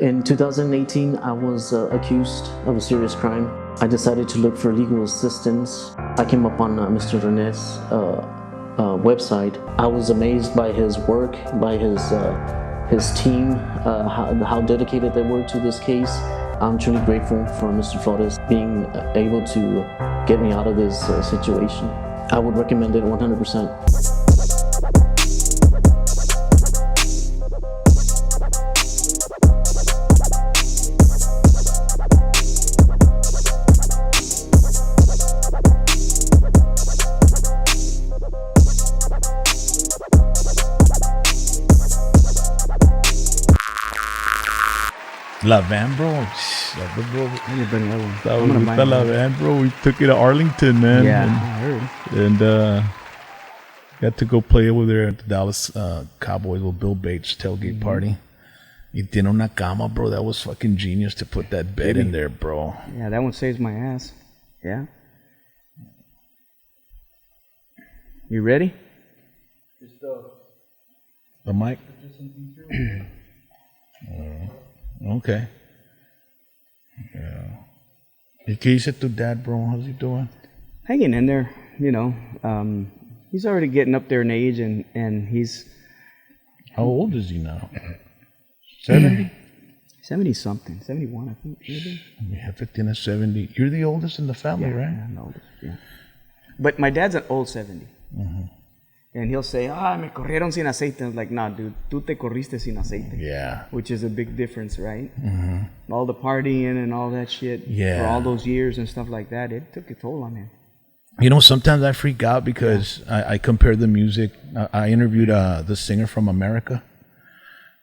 In 2018, I was accused of a serious crime. I decided to look for legal assistance. I came up on Mr. René's website. I was amazed by his work, by his team, how dedicated they were to this case. I'm truly grateful for Mr. Flores being able to get me out of this situation. I would recommend it 100%. La Van, bro. La Van, bro. We took it to Arlington, man. Yeah, I heard. And got to go play over there at the Dallas Cowboys with Bill Bates tailgate party. Y tiene una cama, bro. That was fucking genius to put that bed in there, bro. Yeah, that one saves my ass. Yeah. You ready? The mic? Okay. Yeah. ¿Qué dice tu dad, bro? How's he doing? Hanging in there, you know. He's already getting up there in age, and he's... How old is he now? 70? 70-something. 71, I think, maybe. Mi jefe tiene 70. You're the oldest in the family, right? Yeah, I'm the oldest, yeah. But my dad's an old 70. Mm-hmm. And he'll say, me corrieron sin aceite. I was like, nah, dude, tú te corriste sin aceite. Yeah. Which is a big difference, right? Mm-hmm. All the partying and all that shit for all those years and stuff like that, it took a toll on him. You know, sometimes I freak out because I compare the music. I interviewed the singer from America.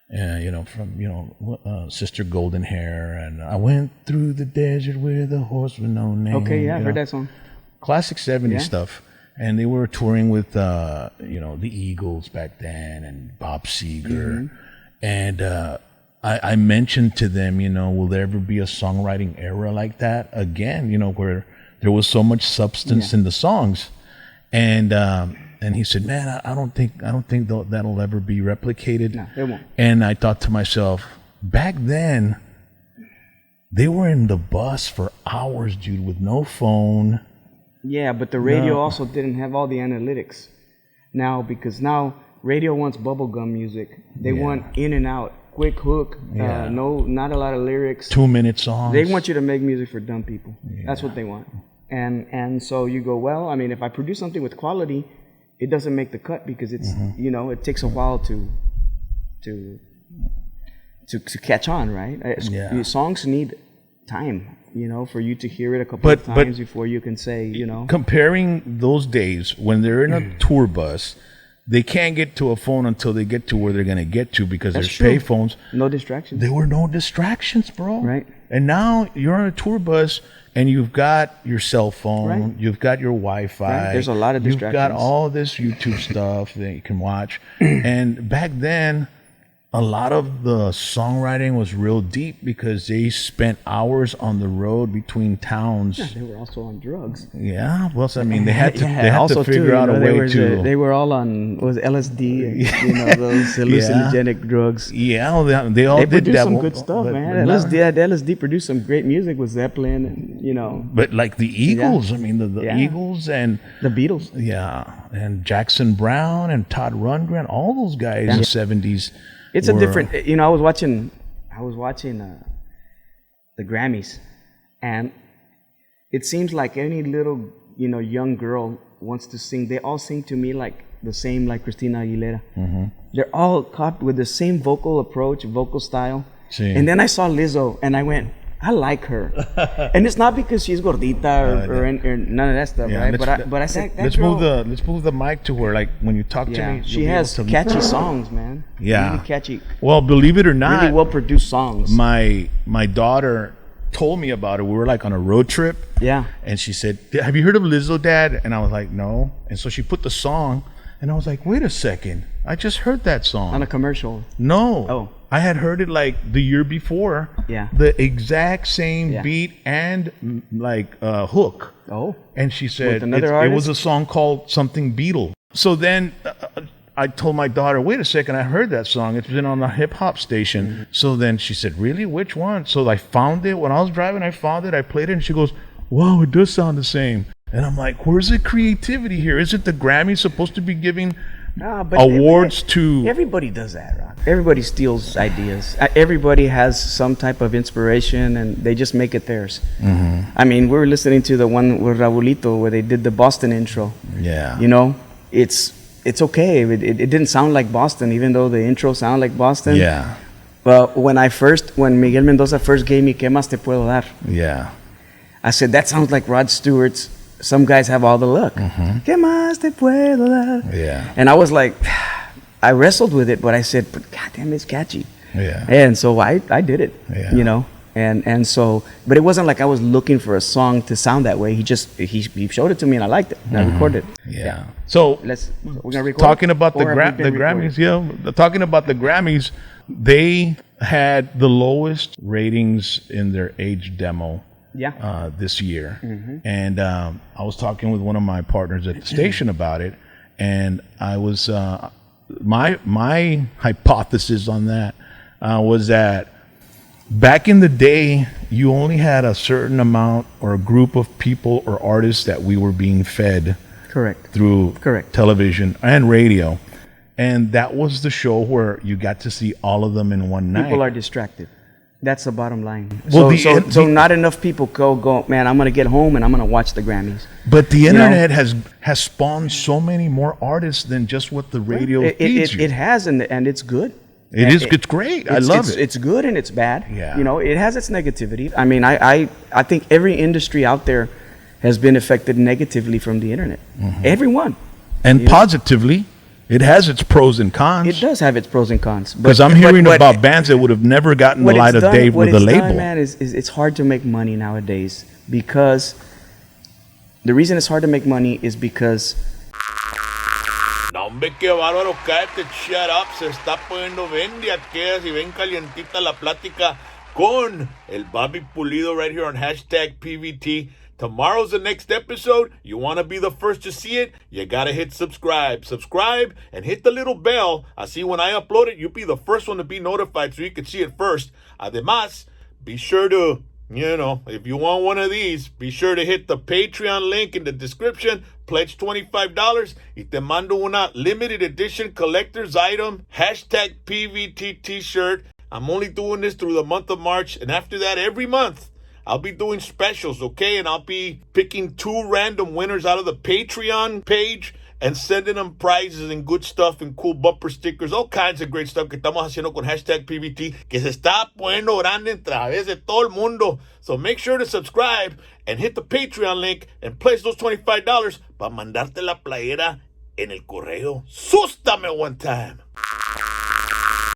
From Sister Golden Hair, and I went through the desert with a horse with no name. Okay, yeah, I've heard that song. Classic 70s stuff. And they were touring with, the Eagles back then and Bob Seger. Mm-hmm. And I mentioned to them, will there ever be a songwriting era like that again, where there was so much substance in the songs. And he said, man, I don't think that'll ever be replicated. No, it won't. And I thought to myself, back then, they were in the bus for hours, dude, with no phone. Yeah, but the radio also didn't have all the analytics now, because now radio wants bubblegum music. They want in and out, quick hook, not a lot of lyrics. 2-minute songs. They want you to make music for dumb people. Yeah. That's what they want. And so you go, well, I mean, if I produce something with quality, it doesn't make the cut because it's, it takes a while to catch on, right? Yeah. Songs need time. For you to hear it a couple of times before you can say, Comparing those days when they're in a tour bus, they can't get to a phone until they get to where they're going to get to because there's pay phones. No distractions. There were no distractions, bro. Right. And now you're on a tour bus and you've got your cell phone, you've got your Wi-Fi. Right. There's a lot of distractions. You've got all this YouTube stuff that you can watch. And back then, a lot of the songwriting was real deep because they spent hours on the road between towns. Yeah, they were also on drugs. Yeah, well, I mean, they had to figure out a way to. They were all on LSD, and, those hallucinogenic drugs. Yeah, they all did produced that. Some good stuff, man. LSD produced some great music with Zeppelin, and But like the Eagles, I mean, the Eagles and the Beatles. Yeah, and Jackson Browne and Todd Rundgren, all those guys in the 70s. It's a different, I was watching the Grammys, and it seems like any little, young girl wants to sing. They all sing to me like the same, like Christina Aguilera. Mm-hmm. They're all caught with the same vocal approach, vocal style. Sí. And then I saw Lizzo, and I went, I like her, and it's not because she's gordita or none of that stuff, right? But I said, let's move the mic to her. Like when you talk to me, she has catchy songs, man. Yeah, really catchy. Well, believe it or not, really well produced songs. My daughter told me about it. We were like on a road trip. Yeah, and she said, "Have you heard of Lizzo, Dad?" And I was like, "No." And so she put the song, and I was like, "Wait a second, I just heard that song on a commercial." No. Oh. I had heard it like the year before. Yeah. The exact same beat and hook. Oh. And she said it was a song called something Beatle. So then I told my daughter, wait a second, I heard that song. It's been on the hip hop station. So then she said, really? Which one? So I found it. When I was driving, I found it. I played it, and she goes, wow, it does sound the same. And I'm like, where's the creativity here? Isn't the Grammy supposed to be giving awards to... Everybody does that, Rock. Everybody steals ideas. Everybody has some type of inspiration, and they just make it theirs. I mean, we were listening to the one with Raulito where they did the Boston intro. Yeah. You know, it's okay. It didn't sound like Boston, even though the intro sounded like Boston. Yeah. But when Miguel Mendoza first gave me ¿Qué más te puedo dar? Yeah. I said, that sounds like Rod Stewart's Some Guys Have All the Luck. ¿Qué más te puedo dar? Yeah. And I was like, I wrestled with it, but I said, but goddamn, it's catchy. Yeah. And so I did it, Yeah. you know. And so, but it wasn't like I was looking for a song to sound that way. He showed it to me and I liked it. And I recorded it. Yeah. So we're gonna record. Talking about the Or have we been Grammys, recording? talking about the Grammys, they had the lowest ratings in their age demo. Yeah. This year, and I was talking with one of my partners at the station about it, and I was my hypothesis on that was that back in the day, you only had a certain amount or a group of people or artists that we were being fed Correct. through Correct. television and radio, and that was the show where you got to see all of them in one night. People are distracted. That's the bottom line. Well, So not enough people go, man, I'm going to get home and I'm going to watch the Grammys. But the internet has spawned so many more artists than just what the radio feeds you. It has, and it's good. It's great. I love it. It's good and it's bad. Yeah. You know, it has its negativity. I mean, I think every industry out there has been affected negatively from the internet. Everyone. And positively, it has its pros and cons. It does have its pros and cons. Because I'm hearing about bands that would have never gotten the light of day with a label. Man, is it's hard to make money nowadays because the reason it's hard to make money is because... No, hombre, qué bárbaro, cállate, shut up, se está poniendo bien de aquellas y ven calientita la plática con el Bobby Pulido right here on hashtag PVT. Tomorrow's the next episode. You want to be the first to see it? You got to hit subscribe. Subscribe and hit the little bell. Así when I upload it, you'll be the first one to be notified so you can see it first. Además, be sure to, if you want one of these, be sure to hit the Patreon link in the description. Pledge $25 y te mando una limited edition collector's item. Hashtag PVT t-shirt. I'm only doing this through the month of March. And after that, every month, I'll be doing specials, okay? And I'll be picking 2 random winners out of the Patreon page and sending them prizes and good stuff and cool bumper stickers, all kinds of great stuff que estamos haciendo con hashtag PVT, que se está poniendo grande a través de todo el mundo. So make sure to subscribe and hit the Patreon link and place those $25 para mandarte la playera en el correo. ¡Sústame one time!